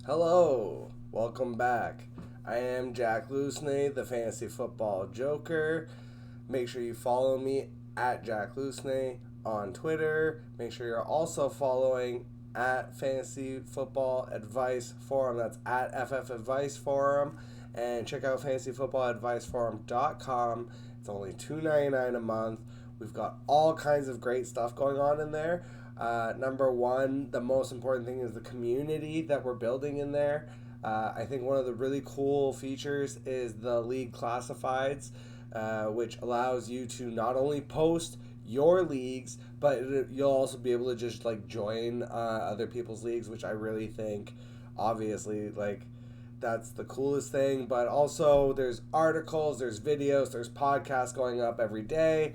Hello, welcome back. I am Jack Lusney, the Fantasy Football Joker. Make sure you follow me at Jack Lusney on Twitter. Make sure you're also following at Fantasy Football Advice Forum. That's at FF Advice Forum. And check out fantasyfootballadviceforum.com. It's only $2.99 a month. We've got all kinds of great stuff going on in there. Number one, the most important thing is the community that we're building in there. I think one of the really cool features is the league classifieds, which allows you to not only post your leagues, but you'll also be able to just like join other people's leagues, which I really think, obviously, like that's the coolest thing. But also there's articles, there's videos, there's podcasts going up every day.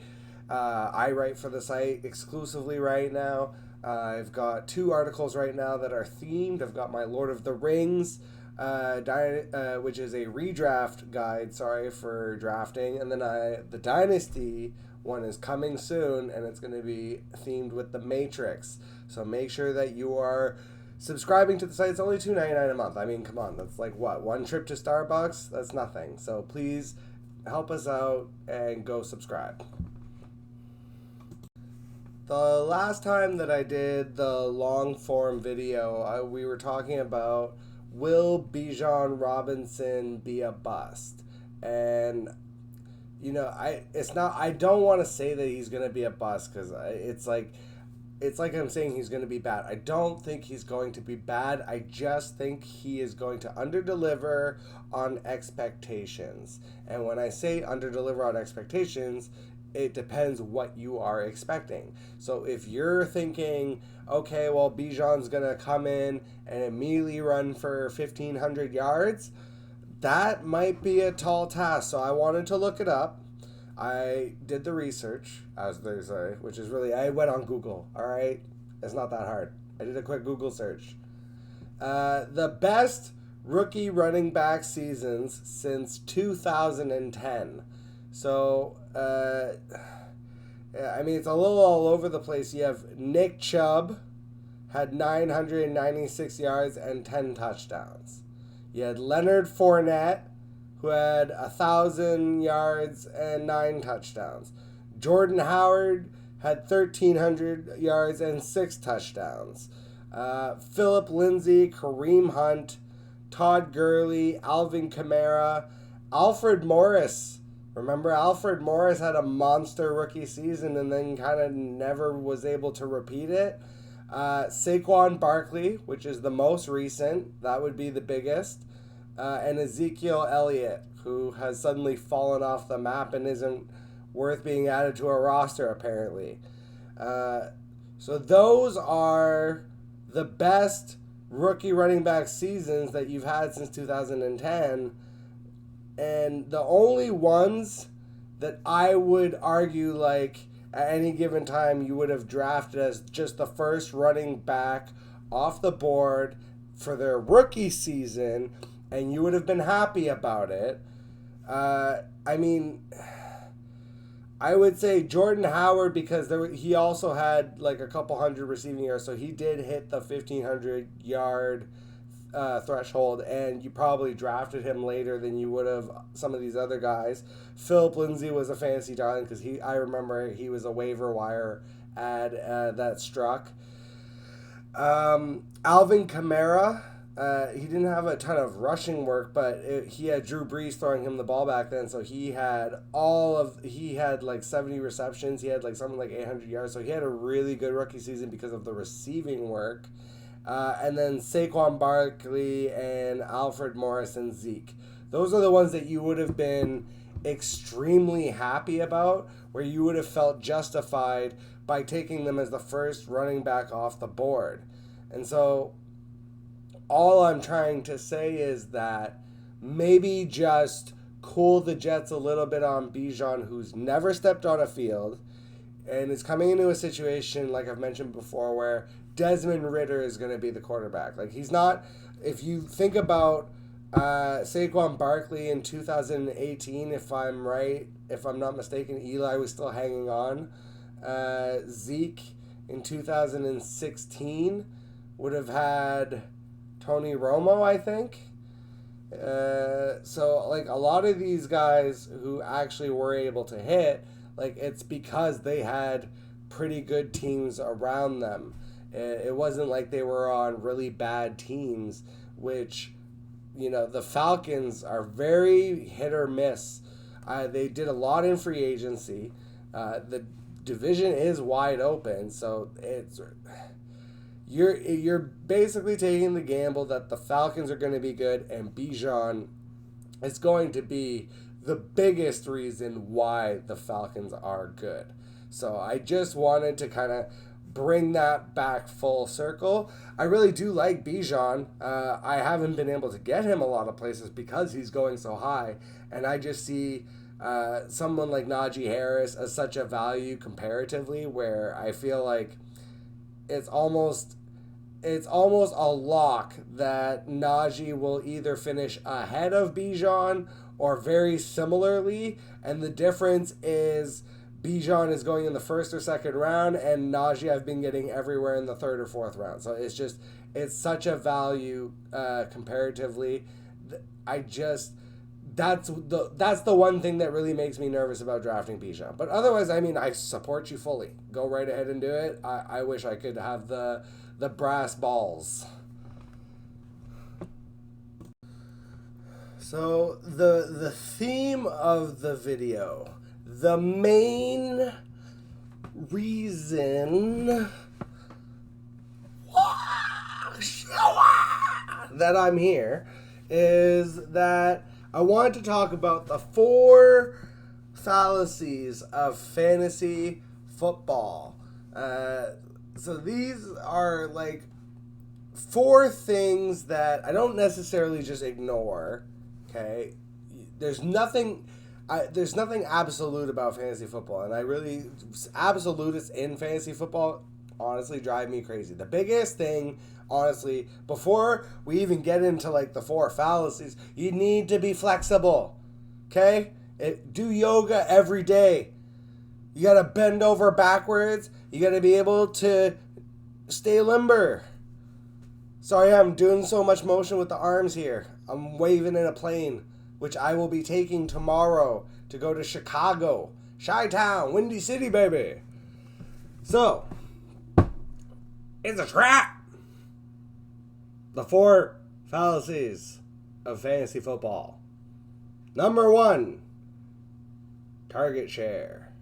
I write for the site exclusively right now. I've got 2 articles right now that are themed. I've got my Lord of the Rings, which is a redraft guide, for drafting. And then the Dynasty one is coming soon, and it's going to be themed with the Matrix. So make sure that you are subscribing to the site. It's only $2.99 a month. I mean, come on. That's like what? One trip to Starbucks? That's nothing. So please help us out and go subscribe. The last time that I did the long form video, we were talking about, will Bijan Robinson be a bust? And I don't want to say that he's going to be a bust, because it's like I'm saying he's going to be bad. I don't think he's going to be bad. I just think he is going to underdeliver on expectations. And when I say underdeliver on expectations, it depends what you are expecting. So if you're thinking, okay, well, Bijan's going to come in and immediately run for 1,500 yards, that might be a tall task. So I wanted to look it up. I did the research, as they say, which is really, I went on Google, all right? It's not that hard. I did a quick Google search. The best rookie running back seasons since 2010. So, it's a little all over the place. You have Nick Chubb, had 996 yards and 10 touchdowns. You had Leonard Fournette, who had 1,000 yards and 9 touchdowns. Jordan Howard had 1,300 yards and 6 touchdowns. Philip Lindsay, Kareem Hunt, Todd Gurley, Alvin Kamara, Alfred Morris. Remember, Alfred Morris had a monster rookie season and then kind of never was able to repeat it. Saquon Barkley, which is the most recent, that would be the biggest. And Ezekiel Elliott, who has suddenly fallen off the map and isn't worth being added to a roster, apparently. So those are the best rookie running back seasons that you've had since 2010. And the only ones that I would argue, like, at any given time you would have drafted as just the first running back off the board for their rookie season, and you would have been happy about it. I would say Jordan Howard, because he also had like a couple hundred receiving yards, so he did hit the 1,500 yard threshold, and you probably drafted him later than you would have some of these other guys. Philip Lindsay was a fantasy darling because I remember he was a waiver wire ad that struck. Alvin Kamara, he didn't have a ton of rushing work, but he had Drew Brees throwing him the ball back then, so he had like 70 receptions. He had like something like 800 yards, so he had a really good rookie season because of the receiving work. and then Saquon Barkley and Alfred Morris and Zeke. Those are the ones that you would have been extremely happy about, where you would have felt justified by taking them as the first running back off the board. And so all I'm trying to say is that maybe just cool the Jets a little bit on Bijan, who's never stepped on a field and is coming into a situation, like I've mentioned before, where Desmond Ridder is going to be the quarterback. Like, he's not, if you think about Saquon Barkley in 2018, if I'm right, if I'm not mistaken, Eli was still hanging on. Zeke in 2016 would have had Tony Romo, I think. So, like, a lot of these guys who actually were able to hit, like, it's because they had pretty good teams around them. It wasn't like they were on really bad teams, which, you know, the Falcons are very hit or miss. They did a lot in free agency. The division is wide open, so you're basically taking the gamble that the Falcons are going to be good, and Bijan is going to be the biggest reason why the Falcons are good. So I just wanted to kind of bring that back full circle. I really do like Bijan. I haven't been able to get him a lot of places because he's going so high, and I just see someone like Najee Harris as such a value comparatively, where I feel like it's almost a lock that Najee will either finish ahead of Bijan or very similarly, and the difference is Bijan is going in the first or second round, and Najee I've been getting everywhere in the third or fourth round. So it's such a value comparatively. That's the one thing that really makes me nervous about drafting Bijan. But otherwise, I mean, I support you fully. Go right ahead and do it. I wish I could have the brass balls. So the theme of the video, the main reason that I'm here is that I wanted to talk about the 4 fallacies of fantasy football. So these are like 4 things that I don't necessarily just ignore. Okay, there's nothing absolute about fantasy football, and absolutists in fantasy football honestly drive me crazy. The biggest thing, honestly, before we even get into like the 4 fallacies, you need to be flexible. Okay, do yoga every day. You gotta bend over backwards. You gotta be able to stay limber. Sorry, I'm doing so much motion with the arms here. I'm waving in a plane, which I will be taking tomorrow to go to Chicago. Chi-Town, Windy City, baby. So, it's a trap. The 4 fallacies of fantasy football. Number 1, target share.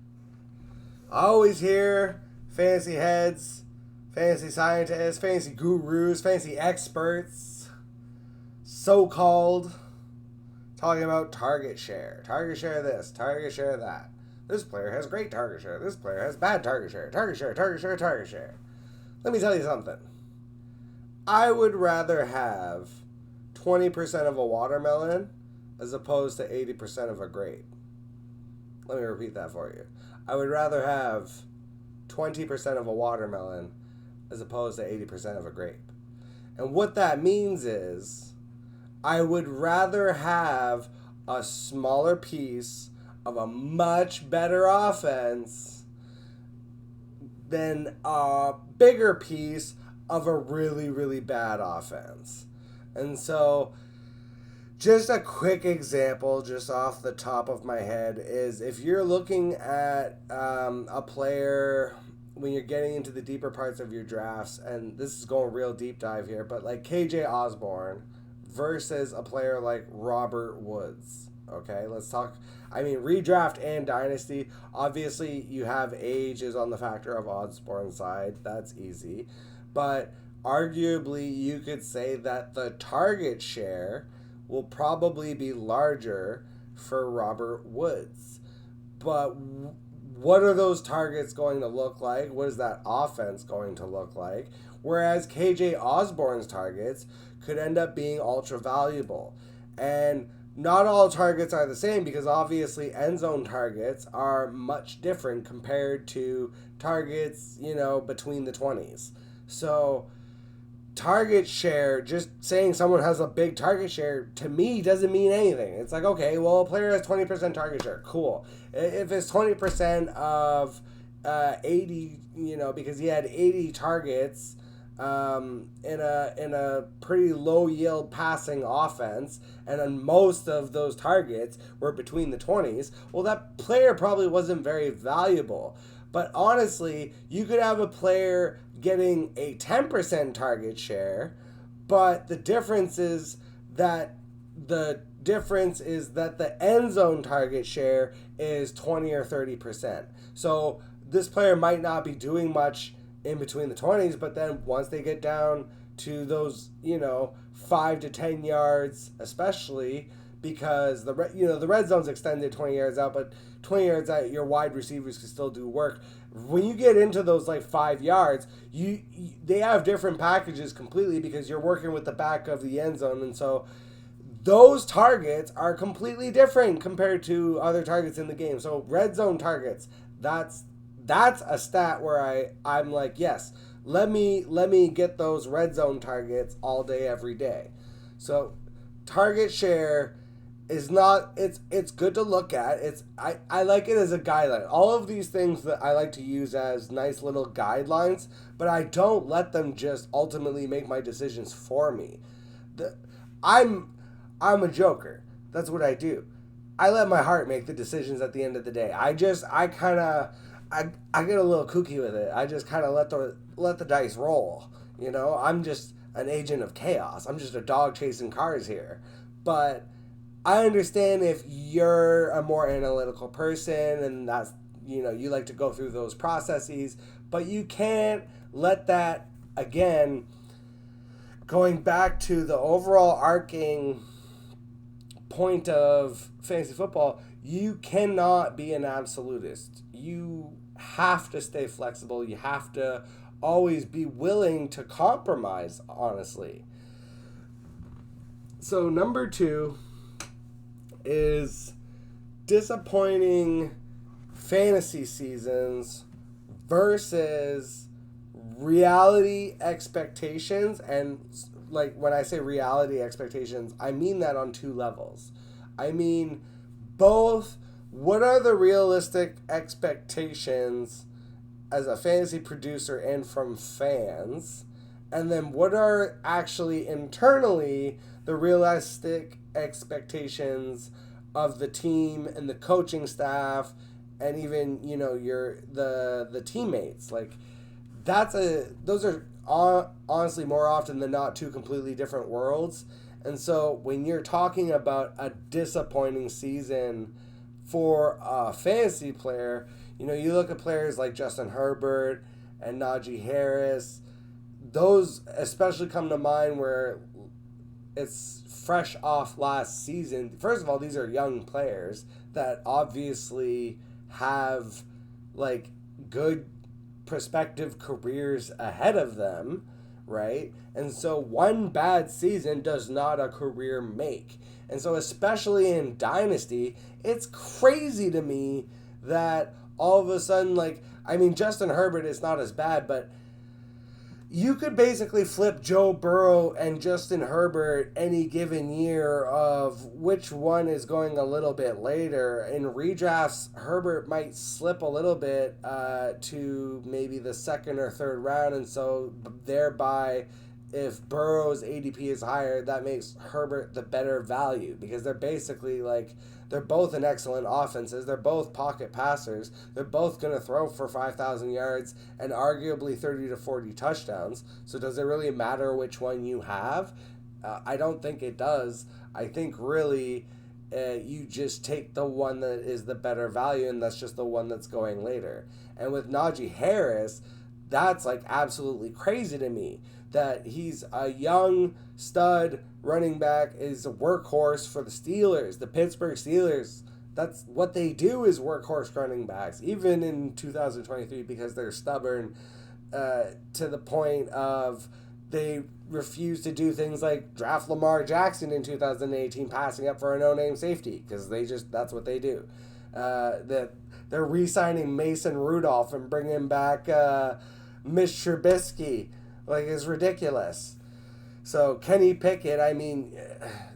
I always hear fantasy heads, fantasy scientists, fantasy gurus, fantasy experts, so-called, talking about target share. Target share this, target share that. This player has great target share. This player has bad target share. Target share, target share, target share. Let me tell you something. I would rather have 20% of a watermelon as opposed to 80% of a grape. Let me repeat that for you. I would rather have 20% of a watermelon as opposed to 80% of a grape. And what that means is I would rather have a smaller piece of a much better offense than a bigger piece of a really, really bad offense. And so, just a quick example, just off the top of my head, is if you're looking at a player when you're getting into the deeper parts of your drafts, and this is going real deep dive here, but like KJ Osborne versus a player like Robert Woods. Okay, let's talk. I mean, redraft and dynasty. Obviously, you have age is on the factor of Osborne's side. That's easy. But arguably you could say that the target share will probably be larger for Robert Woods. But what are those targets going to look like? What is that offense going to look like? Whereas KJ Osborne's targets could end up being ultra valuable. And not all targets are the same because obviously end zone targets are much different compared to targets, between the 20s. So target share, just saying someone has a big target share, to me doesn't mean anything. It's like, okay, well, a player has 20% target share. Cool. If it's 20% of 80, because he had 80 targets in a pretty low yield passing offense, and then most of those targets were between the 20s, well, that player probably wasn't very valuable. But honestly, you could have a player getting a 10% target share, but the difference is that the end zone target share is 20 or 30%. So this player might not be doing much in between the 20s, but then once they get down to those, 5 to 10 yards, especially because the red zone's extended 20 yards out, but 20 yards out, your wide receivers can still do work. When you get into those like 5 yards, they have different packages completely because you're working with the back of the end zone, and so those targets are completely different compared to other targets in the game. So red zone targets, that's a stat where I'm like, yes, let me get those red zone targets all day every day. So target share is not, it's good to look at. I like it as a guideline. All of these things that I like to use as nice little guidelines, but I don't let them just ultimately make my decisions for me. I'm a joker. That's what I do. I let my heart make the decisions at the end of the day. I get a little kooky with it. I just kind of let the dice roll. I'm just an agent of chaos. I'm just a dog chasing cars here. But I understand if you're a more analytical person and that's, you like to go through those processes, but you can't let that, again, going back to the overall arcing point of fantasy football, you cannot be an absolutist. You have to stay flexible. You have to always be willing to compromise, honestly. So number 2 is disappointing fantasy seasons versus reality expectations. And like when I say reality expectations, I mean that on 2 levels. I mean both, what are the realistic expectations as a fantasy producer and from fans, and then what are actually internally the realistic expectations of the team and the coaching staff and even the teammates. Like those are honestly more often than not 2 completely different worlds. And so when you're talking about a disappointing season for a fantasy player, you look at players like Justin Herbert and Najee Harris. Those especially come to mind where it's fresh off last season. First of all, these are young players that obviously have like good prospective careers ahead of them, right? And so one bad season does not a career make. And so especially in Dynasty, it's crazy to me that all of a sudden, Justin Herbert is not as bad, but you could basically flip Joe Burrow and Justin Herbert any given year of which one is going a little bit later. In redrafts, Herbert might slip a little bit to maybe the 2nd or 3rd round, and so thereby, if Burrow's ADP is higher, that makes Herbert the better value because they're basically they're both in excellent offenses. They're both pocket passers. They're both going to throw for 5,000 yards and arguably 30 to 40 touchdowns. So does it really matter which one you have? I don't think it does. I think really you just take the one that is the better value, and that's just the one that's going later. And with Najee Harris, that's like absolutely crazy to me that he's a young stud running back, is a workhorse for the Steelers, the Pittsburgh Steelers. That's what they do, is workhorse running backs, even in 2023, because they're stubborn to the point of they refuse to do things like draft Lamar Jackson in 2018, passing up for a no-name safety, because that's what they do. That they're re-signing Mason Rudolph and bringing back Mitch Trubisky. Like, it's ridiculous. So Kenny Pickett, I mean,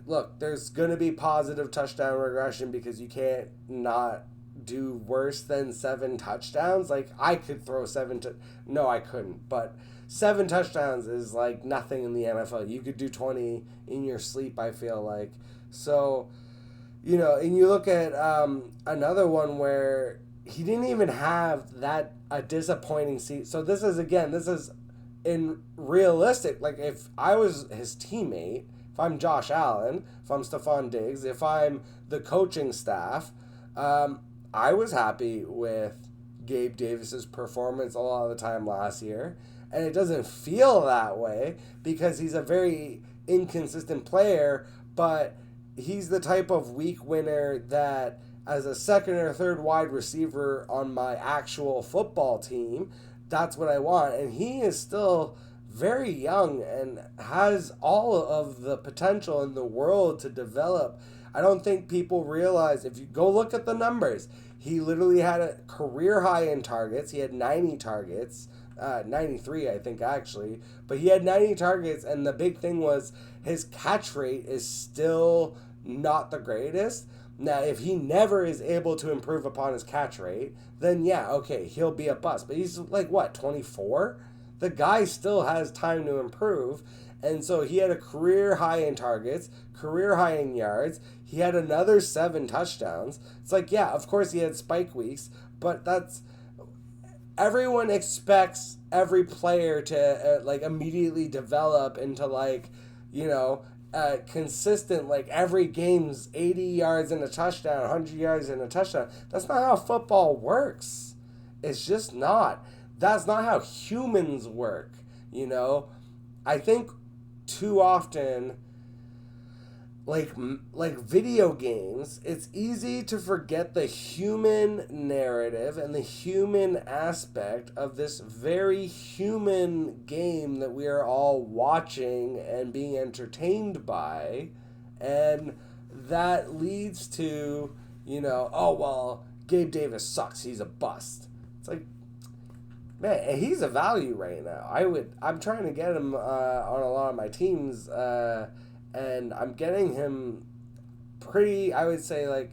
look, there's going to be positive touchdown regression because you can't not do worse than 7 touchdowns. Like, I could throw no, I couldn't, but 7 touchdowns is like nothing in the NFL. You could do 20 in your sleep, I feel like. So, and you look at another one where he didn't even have a disappointing season. So this is in realistic. Like, if I was his teammate, if I'm Josh Allen, if I'm Stephon Diggs, if I'm the coaching staff, I was happy with Gabe Davis's performance a lot of the time last year. And it doesn't feel that way because he's a very inconsistent player, but he's the type of week winner that as a second or third wide receiver on my actual football team, that's what I want. And he is still very young and has all of the potential in the world to develop. I don't think people realize, if you go look at the numbers, he literally had a career high in targets. He had 90 targets. 93, I think, actually. But he had 90 targets, and the big thing was his catch rate is still not the greatest. Now, if he never is able to improve upon his catch rate, then yeah, okay, he'll be a bust. But he's like, what, 24? The guy still has time to improve. And so he had a career high in targets, career high in yards. He had another 7 touchdowns. It's like, yeah, of course he had spike weeks, but everyone expects every player to like immediately develop into like, consistent, like every game's 80 yards and a touchdown, 100 yards and a touchdown. That's not how football works. It's just not. That's not how humans work, I think too often, like video games, it's easy to forget the human narrative and the human aspect of this very human game that we are all watching and being entertained by. And that leads to, oh, well, Gabe Davis sucks. He's a bust. It's like, man, he's a value right now. I'm trying to get him on a lot of my teams, and I'm getting him pretty, I would say, like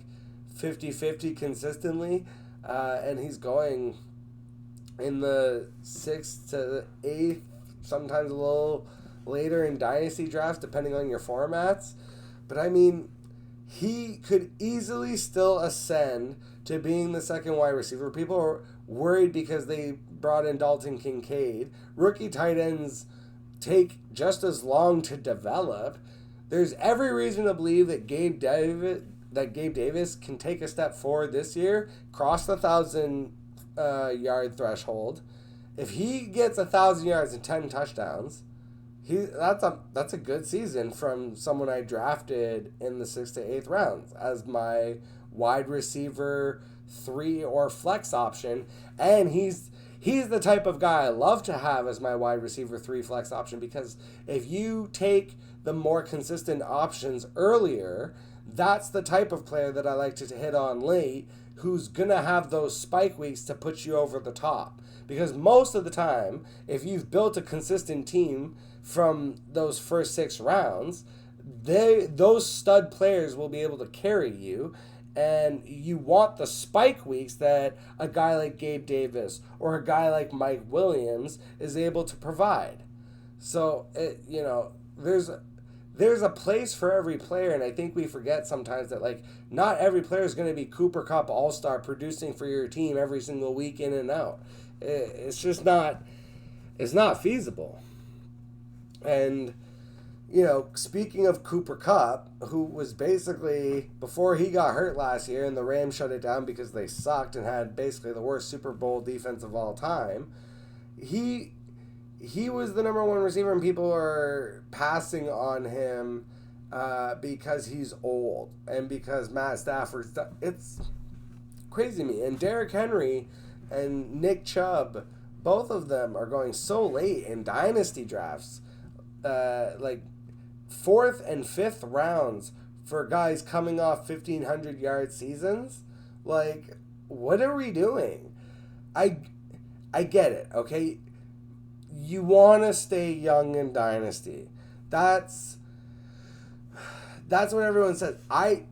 50-50 consistently. And he's going in the 6th to the 8th, sometimes a little later in dynasty drafts, depending on your formats. But I mean, he could easily still ascend to being the second wide receiver. People are worried because they brought in Dalton Kincaid. Rookie tight ends take just as long to develop. There's every reason to believe that Gabe Davis can take a step forward this year, cross the 1,000 yard threshold. If he gets 1,000 yards and 10 touchdowns, that's a good season from someone I drafted in the 6th to 8th rounds as my wide receiver 3 or flex option, and he's the type of guy I love to have as my wide receiver 3 flex option, because if you take the more consistent options earlier, that's the type of player that I like to hit on late, who's going to have those spike weeks to put you over the top. Because most of the time, if you've built a consistent team from those first 6 rounds, those stud players will be able to carry you. And you want the spike weeks that a guy like Gabe Davis or a guy like Mike Williams is able to provide. So, there's a place for every player, and I think we forget sometimes that, like, not every player is going to be Cooper Kupp All-Star producing for your team every single week in and out. It's just not, it's not feasible. And, speaking of Cooper Kupp, who was basically, before he got hurt last year and the Rams shut it down because they sucked and had basically the worst Super Bowl defense of all time, he was the number one receiver, and people are passing on him because he's old and because Matt Stafford. It's crazy to me. And Derrick Henry and Nick Chubb, both of them are going so late in dynasty drafts, like fourth and fifth rounds for guys coming off 1,500-yard seasons. Like, what are we doing? I get it, okay? You want to stay young in dynasty. That's what everyone says. I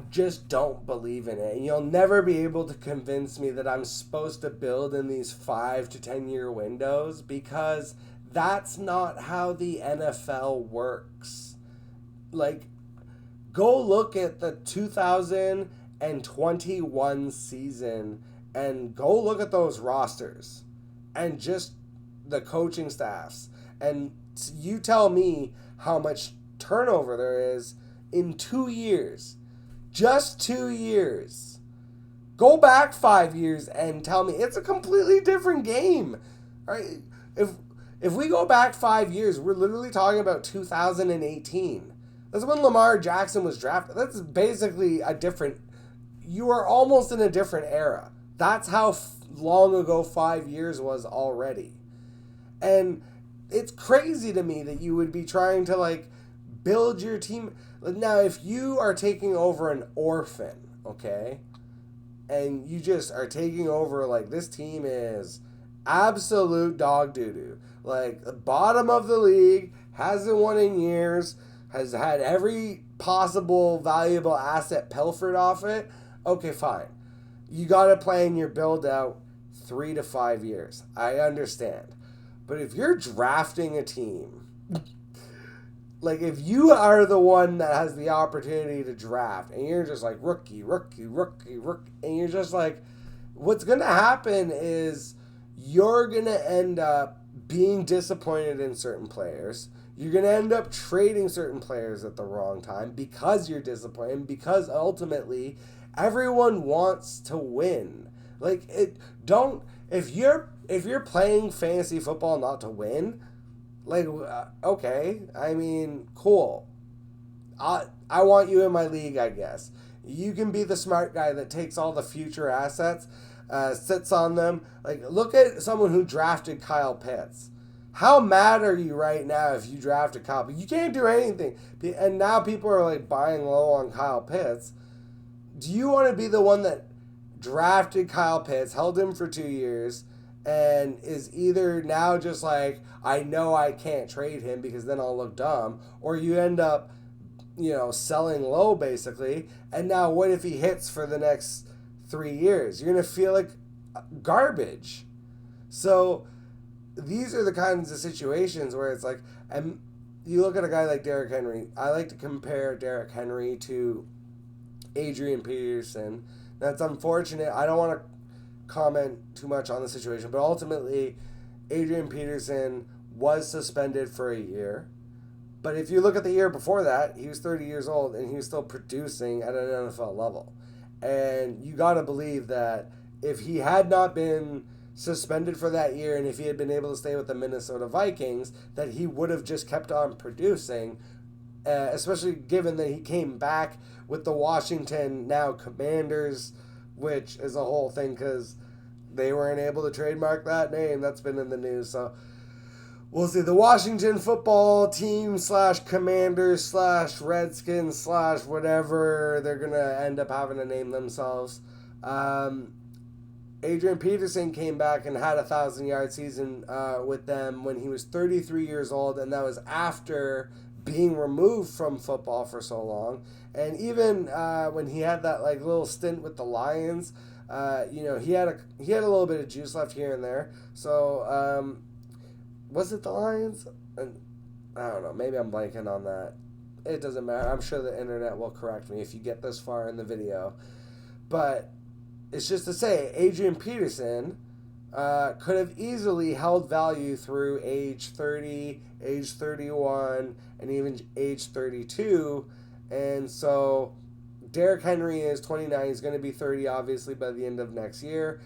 just don't believe in it. And you'll never be able to convince me that I'm supposed to build in these 5 to 10 year windows, because that's not how the NFL works. Like, go look at the 2021 season and go look at those rosters and just the coaching staffs, and you tell me how much turnover there is in 2 years. Just 2 years. Go back 5 years and tell me it's a completely different game. Right? If we go back 5 years, we're literally talking about 2018. That's when Lamar Jackson was drafted. That's basically a different... You are almost in a different era. That's how long ago 5 years was already. And it's crazy to me that you would be trying to, like, build your team. Now, if you are taking over an orphan, okay, and you just are taking over, like, this team is absolute dog doo-doo. Like, the bottom of the league, hasn't won in years, has had every possible valuable asset pilfered off it. Okay, fine. You got to plan your build out 3 to 5 years. I understand. But if you're drafting a team, like if you are the one that has the opportunity to draft and you're just like rookie, and you're just like, what's going to happen is you're going to end up being disappointed in certain players. You're going to end up trading certain players at the wrong time because you're disappointed, because ultimately everyone wants to win. Like, if you're playing fantasy football not to win, like, okay, I mean, cool. I want you in my league, I guess. You can be the smart guy that takes all the future assets, sits on them. Like, look at someone who drafted Kyle Pitts. How mad are you right now if you drafted Kyle Pitts? You can't do anything. And now people are, like, buying low on Kyle Pitts. Do you want to be the one that drafted Kyle Pitts, held him for 2 years, and is either now just like, I know I can't trade him because then I'll look dumb, or you end up, selling low basically, and now what if he hits for the next 3 years? You're going to feel like garbage. So these are the kinds of situations where it's like, and you look at a guy like Derrick Henry. I like to compare Derrick Henry to Adrian Peterson. That's unfortunate. I don't want to comment too much on the situation, but ultimately Adrian Peterson was suspended for a year. But if you look at the year before that, he was 30 years old and he was still producing at an NFL level. And you got to believe that if he had not been suspended for that year and if he had been able to stay with the Minnesota Vikings, that he would have just kept on producing, especially given that he came back with the Washington now Commanders, which is a whole thing because they weren't able to trademark that name. That's been in the news. So we'll see. The Washington football team / Commanders / Redskins / whatever they're going to end up having to name themselves. Adrian Peterson came back and had a 1,000-yard season with them when he was 33 years old, and that was after being removed from football for so long. And even when he had that like little stint with the Lions, he had a little bit of juice left here and there. So was it the Lions? And I don't know. Maybe I'm blanking on that. It doesn't matter. I'm sure the internet will correct me if you get this far in the video. But it's just to say, Adrian Peterson could have easily held value through age 30, age 31, and even age 32. And so Derrick Henry is 29. He's going to be 30, obviously, by the end of next year.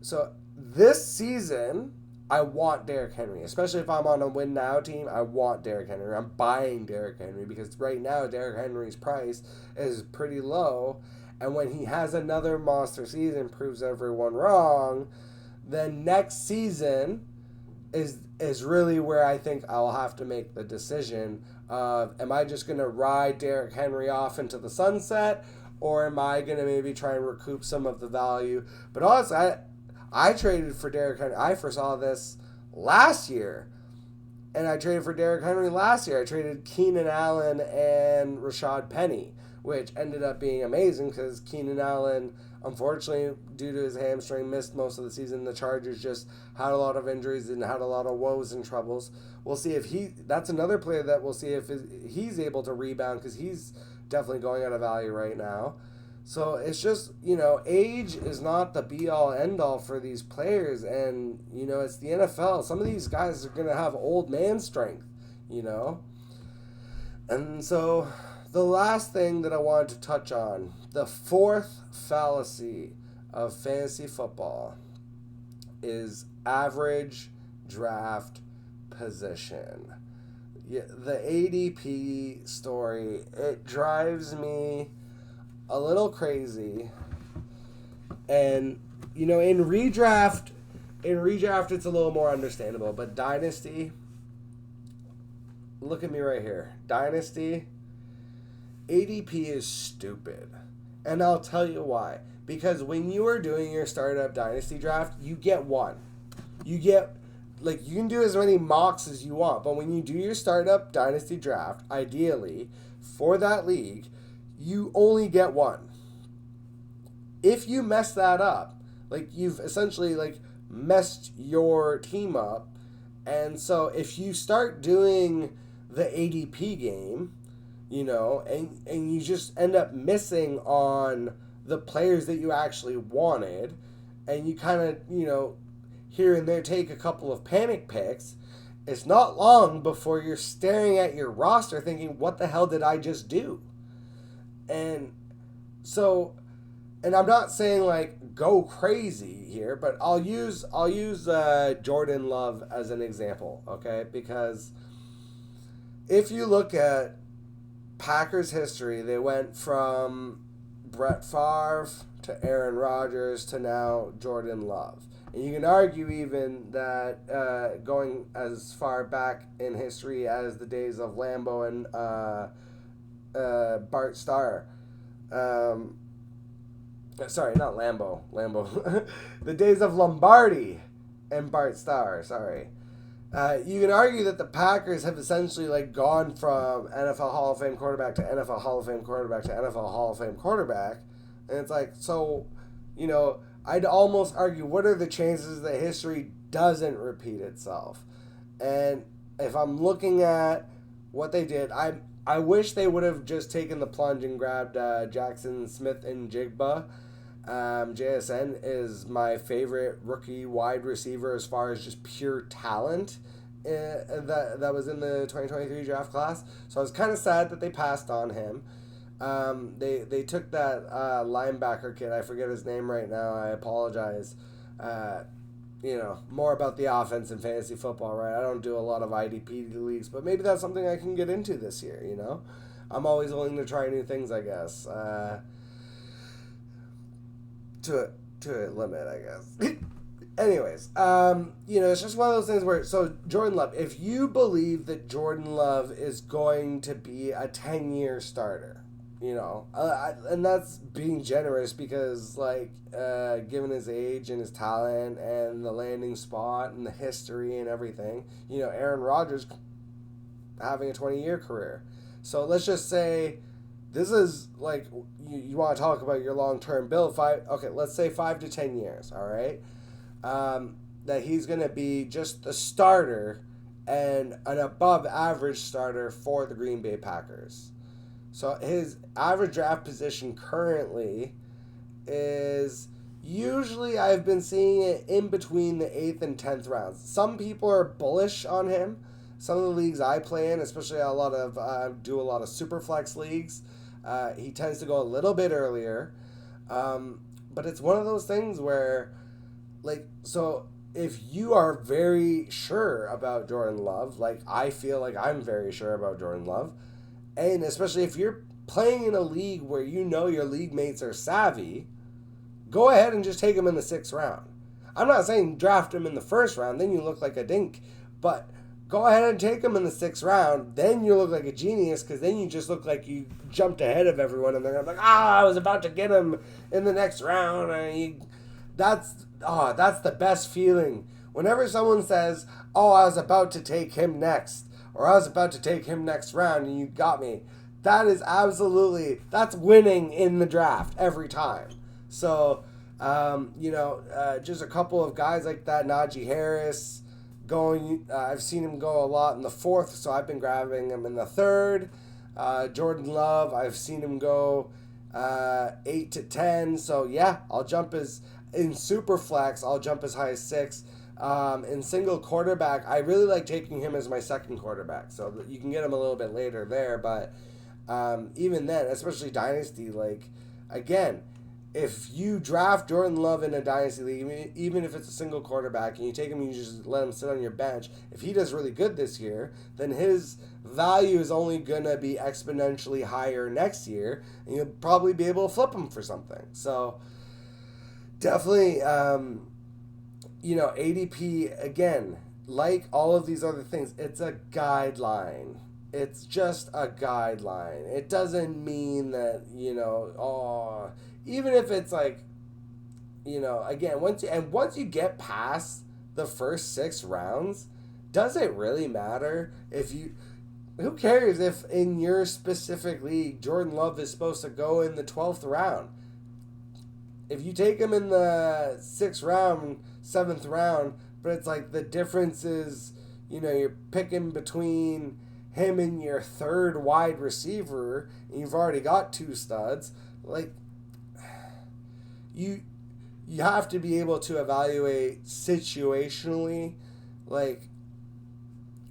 So this season, I want Derrick Henry, especially if I'm on a win now team. I want Derrick Henry. I'm buying Derrick Henry because right now Derrick Henry's price is pretty low, and when he has another monster season, proves everyone wrong, then next season is really where I think I'll have to make the decision of, am I just going to ride Derrick Henry off into the sunset, or am I going to maybe try and recoup some of the value? But honestly, I traded for Derrick Henry. I foresaw this last year, and I traded for Derrick Henry last year. I traded Keenan Allen and Rashad Penny, which ended up being amazing because Keenan Allen, unfortunately, due to his hamstring, missed most of the season. The Chargers just had a lot of injuries and had a lot of woes and troubles. We'll see if that's another player that we'll see if he's able to rebound, because he's definitely going out of value right now. So it's just, age is not the be-all, end-all for these players. And, it's the NFL. Some of these guys are going to have old man strength, And so the last thing that I wanted to touch on, the fourth fallacy of fantasy football, is average draft position. Yeah, the ADP story, it drives me a little crazy. And in redraft it's a little more understandable, but dynasty, look at me right here. Dynasty, ADP is stupid. And I'll tell you why. Because when you are doing your startup dynasty draft, you get one. You can do as many mocks as you want, but when you do your startup dynasty draft, ideally, for that league, you only get one. If you mess that up, you've essentially messed your team up. And so if you start doing the ADP game, and you just end up missing on the players that you actually wanted, and you kind of, here and there take a couple of panic picks, it's not long before you're staring at your roster thinking, what the hell did I just do? And so, and I'm not saying go crazy here, but I'll use Jordan Love as an example, okay? Because if you look at Packers history, they went from Brett Favre to Aaron Rodgers to now Jordan Love. And you can argue even that going as far back in history as the days of Lambeau and Bart Starr. Sorry, not Lambeau. The days of Lombardi and Bart Starr, sorry. You can argue that the Packers have essentially gone from NFL Hall of Fame quarterback to NFL Hall of Fame quarterback to NFL Hall of Fame quarterback. And it's so, I'd almost argue, what are the chances that history doesn't repeat itself? And if I'm looking at what they did, I wish they would have just taken the plunge and grabbed Jackson Smith and Jigba. JSN is my favorite rookie wide receiver as far as just pure talent that was in the 2023 draft class. So I was kind of sad that they passed on him. They took that linebacker kid. I forget his name right now. I apologize. More about the offense in fantasy football, right? I don't do a lot of IDP leagues, but maybe that's something I can get into this year, I'm always willing to try new things, I guess. To a limit, I guess. Anyways, it's just one of those things where, so Jordan Love, if you believe that Jordan Love is going to be a 10-year starter, and that's being generous because, given his age and his talent and the landing spot and the history and everything, Aaron Rodgers having a 20-year career. So let's just say this is you want to talk about your long-term build. Let's say 5 to 10 years, all right? That he's going to be just the starter and an above-average starter for the Green Bay Packers. So his average draft position currently is usually, I've been seeing it in between the 8th and 10th rounds. Some people are bullish on him. Some of the leagues I play in, especially do a lot of Superflex leagues, he tends to go a little bit earlier. But it's one of those things where, if you are very sure about Jordan Love, like I feel like I'm very sure about Jordan Love, and especially if you're playing in a league where you know your league mates are savvy, go ahead and just take him in the 6th round. I'm not saying draft him in the 1st round, then you look like a dink, but go ahead and take him in the 6th round, then you look like a genius, because then you just look like you jumped ahead of everyone, and they're gonna be like, I was about to get him in the next round, and that's the best feeling. Whenever someone says, oh, I was about to take him next, or I was about to take him next round, and you got me, that is that's winning in the draft every time. So, just a couple of guys like that, Najee Harris, I've seen him go a lot in the 4th, so I've been grabbing him in the 3rd. Jordan Love, I've seen him go 8 to 10. So yeah, in super flex, I'll jump as high as 6. In single quarterback, I really like taking him as my 2nd quarterback. So you can get him a little bit later there, but even then, especially dynasty, like again, if you draft Jordan Love in a dynasty league, even if it's a single quarterback, and you take him and you just let him sit on your bench, if he does really good this year, then his value is only going to be exponentially higher next year, and you'll probably be able to flip him for something. So definitely, ADP, again, like all of these other things, it's a guideline. It's just a guideline. It doesn't mean that, even if it's like, again, once you get past the first 6 rounds, does it really matter who cares if in your specific league Jordan Love is supposed to go in the 12th round? If you take him in the 6th round, 7th round, but it's like the difference is, you're picking between him and your 3rd wide receiver, and you've already got 2 studs, like, you have to be able to evaluate situationally, like,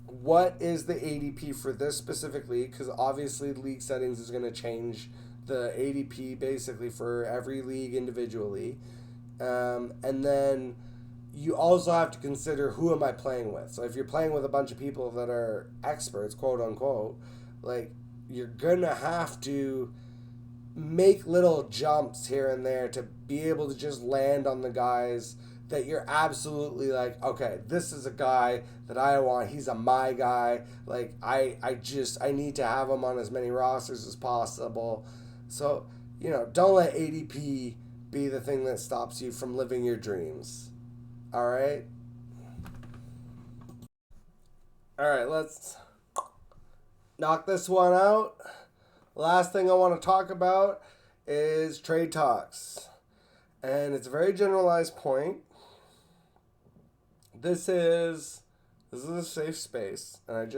what is the ADP for this specific league? Because obviously league settings is going to change the ADP basically for every league individually. And then you also have to consider, who am I playing with? So if you're playing with a bunch of people that are experts, quote unquote, like, you're going to have to make little jumps here and there to be able to just land on the guys that you're absolutely like, okay, this is a guy that I want. He's my guy. Like, I need to have him on as many rosters as possible. So, don't let ADP be the thing that stops you from living your dreams. All right? All right, let's knock this one out. Last thing I want to talk about is trade talks. And it's a very generalized point. This is a safe space, and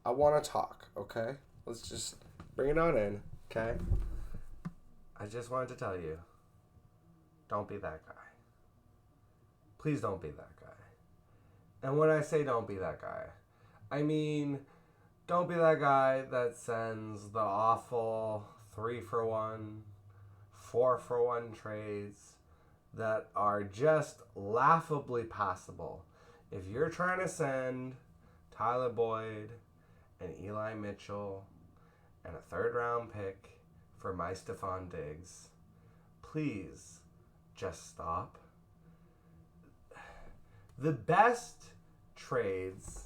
I want to talk, okay? Let's just bring it on in, okay? I just wanted to tell you, don't be that guy. Please don't be that guy. And when I say don't be that guy, I mean, don't be that guy that sends the awful 3-for-1, 4-for-1 trades that are just laughably passable. If you're trying to send Tyler Boyd and Eli Mitchell and a 3rd round pick for my Stephon Diggs, please just stop. The best trades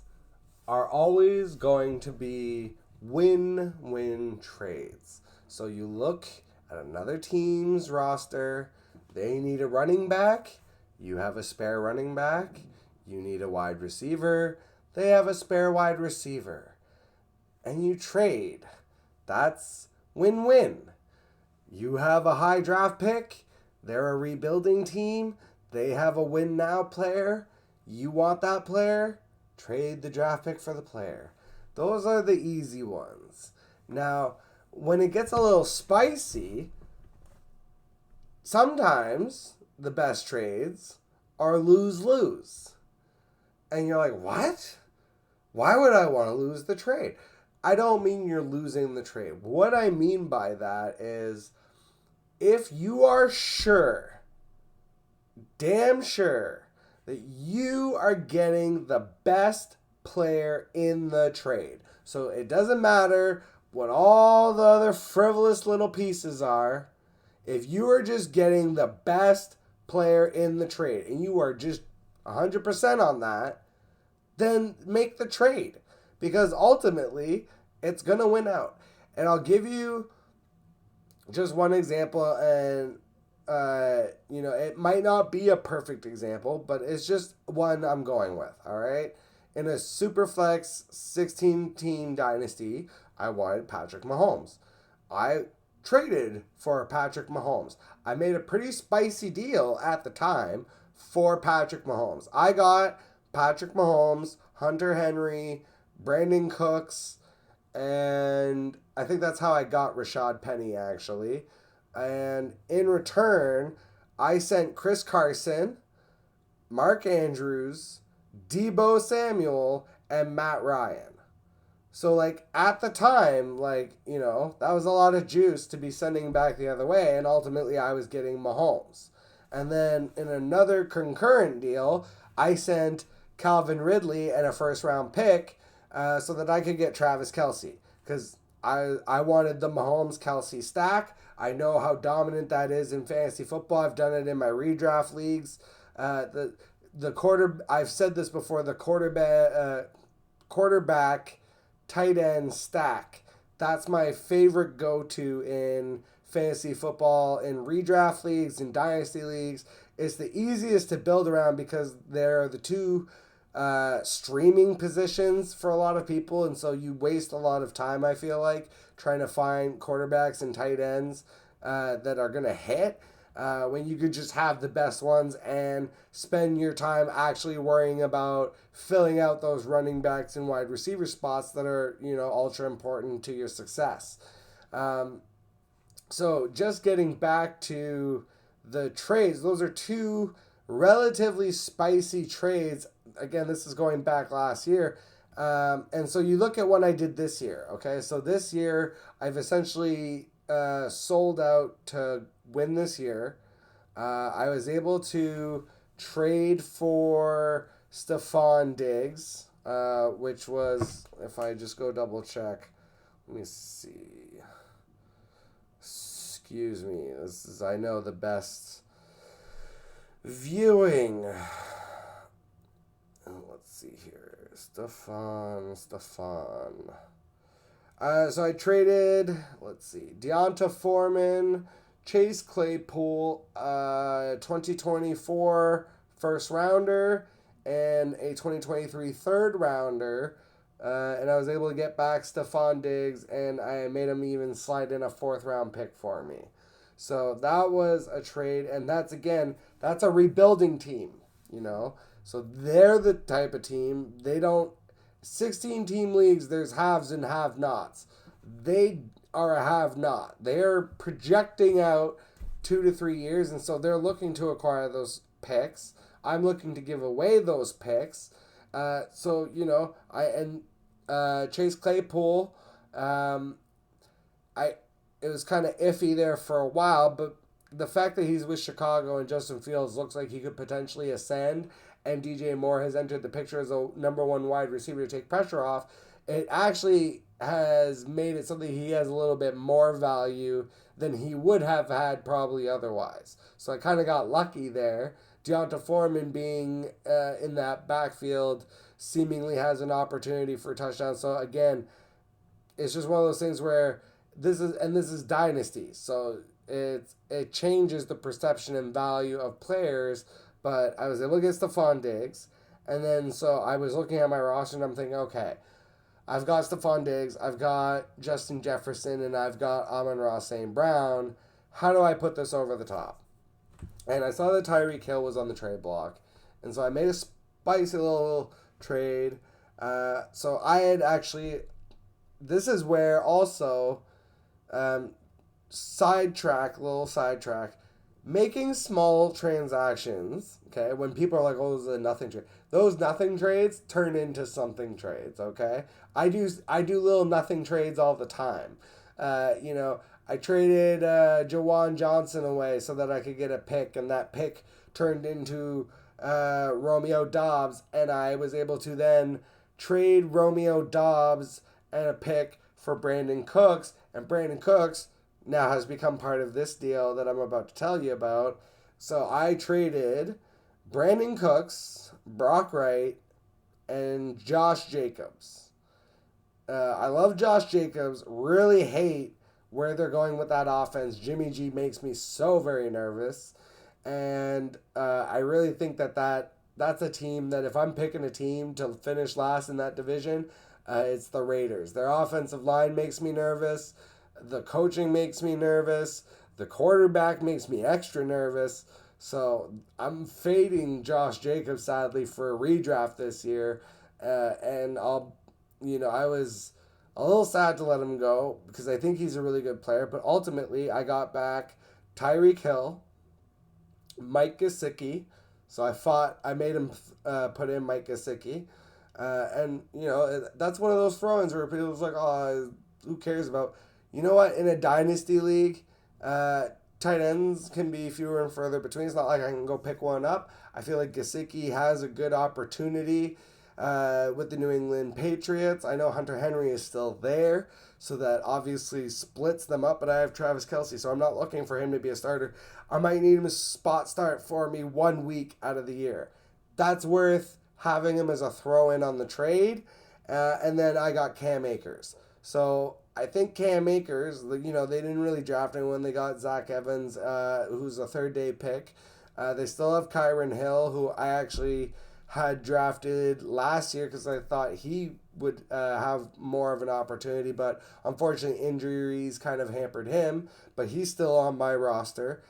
are always going to be win-win trades. So you look at another team's roster, they need a running back, you have a spare running back, you need a wide receiver, they have a spare wide receiver, and you trade. That's win-win. You have a high draft pick, they're a rebuilding team, they have a win-now player, you want that player, trade the draft pick for the player. Those are the easy ones. Now, when it gets a little spicy, sometimes the best trades are lose-lose. And you're like, what? Why would I want to lose the trade? I don't mean you're losing the trade. What I mean by that is, if you are sure, damn sure, that you are getting the best player in the trade. So it doesn't matter what all the other frivolous little pieces are. If you are just getting the best player in the trade and you are just 100% on that, then make the trade, because ultimately it's going to win out. And I'll give you just one example, and it might not be a perfect example, but it's just one I'm going with. All right. In a Superflex 16 team dynasty, I wanted Patrick Mahomes. I traded for Patrick Mahomes. I made a pretty spicy deal at the time for Patrick Mahomes. I got Patrick Mahomes, Hunter Henry, Brandon Cooks, and I think that's how I got Rashad Penny, actually. And in return, I sent Chris Carson, Mark Andrews, Deebo Samuel, and Matt Ryan. So, at the time, that was a lot of juice to be sending back the other way, and ultimately I was getting Mahomes. And then in another concurrent deal, I sent Calvin Ridley and a first-round pick so that I could get Travis Kelce, because I wanted the Mahomes-Kelce stack. I know how dominant that is in fantasy football. I've done it in my redraft leagues. I've said this before, the quarterback tight end stack. That's my favorite go-to in fantasy football, in redraft leagues, in dynasty leagues. It's the easiest to build around because they're the two streaming positions for a lot of people, and so you waste a lot of time, I feel like, trying to find quarterbacks and tight ends that are going to hit when you could just have the best ones and spend your time actually worrying about filling out those running backs and wide receiver spots that are, ultra important to your success. So just getting back to the trades, those are two relatively spicy trades. Again, this is going back last year. And so you look at what I did this year, okay? So this year, I've essentially sold out to win this year. I was able to trade for Stephon Diggs, which was, if I just go double check, let me see. Excuse me, this is, I know, the best viewing. Let's see here. Stephon. So I traded, let's see, Deonta Foreman, Chase Claypool, 2024 first rounder, and a 2023 third rounder. And I was able to get back Stephon Diggs, and I made him even slide in a fourth round pick for me. So that was a trade, and that's a rebuilding team, So they're the type of team, 16 team leagues, there's haves and have-nots. They are a have-not. They're projecting out 2 to 3 years, and so they're looking to acquire those picks. I'm looking to give away those picks. Chase Claypool, it was kind of iffy there for a while, but the fact that he's with Chicago and Justin Fields looks like he could potentially ascend, and DJ Moore has entered the picture as a number one wide receiver to take pressure off, it actually has made it something he has a little bit more value than he would have had probably otherwise. So I kind of got lucky there. Deonta Foreman being in that backfield seemingly has an opportunity for a touchdown. So again, it's just one of those things where this is dynasty. So it changes the perception and value of players. But I was able to get Stephon Diggs. And then so I was looking at my roster and I'm thinking, okay, I've got Stephon Diggs, I've got Justin Jefferson, and I've got Amon-Ra St. Brown. How do I put this over the top? And I saw that Tyreek Hill was on the trade block. And so I made a spicy little trade. So I had actually, this is where also, sidetrack, making small transactions, okay, when people are like, oh, this is a nothing trade. Those nothing trades turn into something trades, okay? I do little nothing trades all the time. I traded Jawan Johnson away so that I could get a pick, and that pick turned into Romeo Dobbs, and I was able to then trade Romeo Dobbs and a pick for Brandon Cooks, and Brandon Cooks now has become part of this deal that I'm about to tell you about. So I traded Brandon Cooks, Brock Wright, and Josh Jacobs. I love Josh Jacobs, really hate where they're going with that offense. Jimmy G makes me so very nervous. And I really think that's a team that if I'm picking a team to finish last in that division, it's the Raiders. Their offensive line makes me nervous. The coaching makes me nervous. The quarterback makes me extra nervous. So I'm fading Josh Jacobs, sadly, for a redraft this year. And I was a little sad to let him go because I think he's a really good player. But ultimately, I got back Tyreek Hill, Mike Gesicki. So I made him put in Mike Gesicki. That's one of those throw-ins where people's like, oh, who cares about? You know what? In a dynasty league, tight ends can be fewer and further between. It's not like I can go pick one up. I feel like Gesicki has a good opportunity with the New England Patriots. I know Hunter Henry is still there, so that obviously splits them up, but I have Travis Kelce, so I'm not looking for him to be a starter. I might need him to spot start for me 1 week out of the year. That's worth having him as a throw-in on the trade. And then I got Cam Akers. So I think Cam Akers, they didn't really draft anyone. They got Zach Evans, who's a third-day pick. They still have Kyron Hill, who I actually had drafted last year because I thought he would have more of an opportunity, but unfortunately injuries kind of hampered him, but he's still on my roster.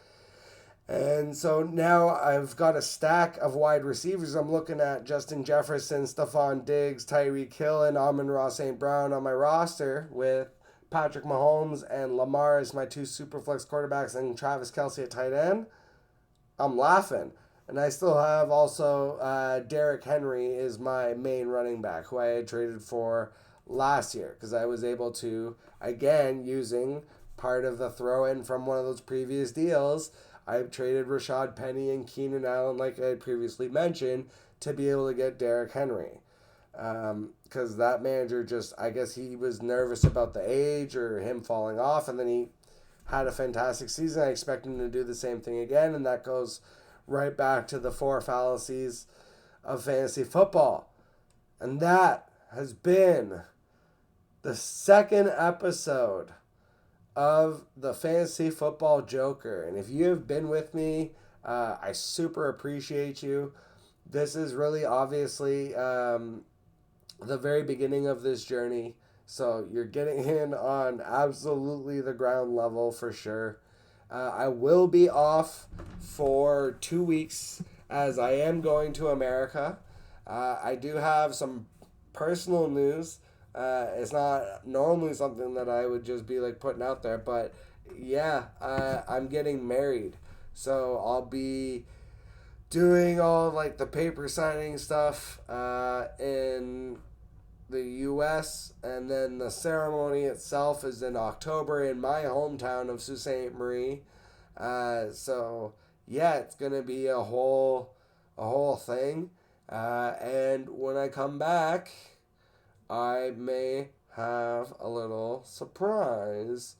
And so now I've got a stack of wide receivers. I'm looking at Justin Jefferson, Stephon Diggs, Tyreek Hill, and Amon-Ra St. Brown on my roster with Patrick Mahomes and Lamar as my two superflex quarterbacks and Travis Kelce at tight end. I'm laughing. And I still have also Derrick Henry is my main running back, who I had traded for last year because I was able to, again, using part of the throw-in from one of those previous deals, I traded Rashad Penny and Keenan Allen, like I had previously mentioned, to be able to get Derrick Henry. Because that manager I guess he was nervous about the age or him falling off, and then he had a fantastic season. I expect him to do the same thing again, and that goes right back to the 4 fallacies of fantasy football. And that has been the second episode of the Fantasy Football Joker. And if you have been with me, I super appreciate you. This is really obviously the very beginning of this journey. So you're getting in on absolutely the ground level for sure. I will be off for 2 weeks as I am going to America. I do have some personal news. It's not normally something that I would just be like putting out there, but yeah, I'm getting married. So I'll be doing all like the paper signing stuff in the U.S. and then the ceremony itself is in October in my hometown of Sault Ste. Marie. So yeah, it's gonna be a whole thing. And when I come back, I may have a little surprise,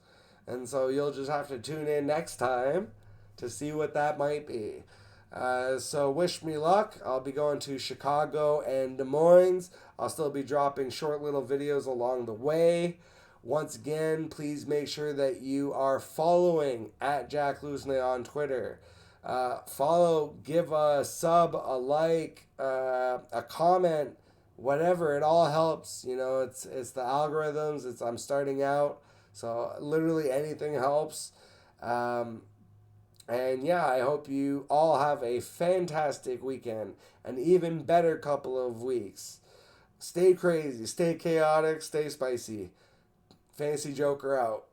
and so you'll just have to tune in next time to see what that might be. So wish me luck. I'll be going to Chicago and Des Moines. I'll still be dropping short little videos along the way. Once again, please make sure that you are following at Jack Lusney on Twitter. Follow, give a sub, a like, a comment, whatever. It all helps. It's the algorithms. I'm starting out, so literally anything helps. And yeah, I hope you all have a fantastic weekend, an even better couple of weeks. Stay crazy, stay chaotic, stay spicy. Fantasy Joker out.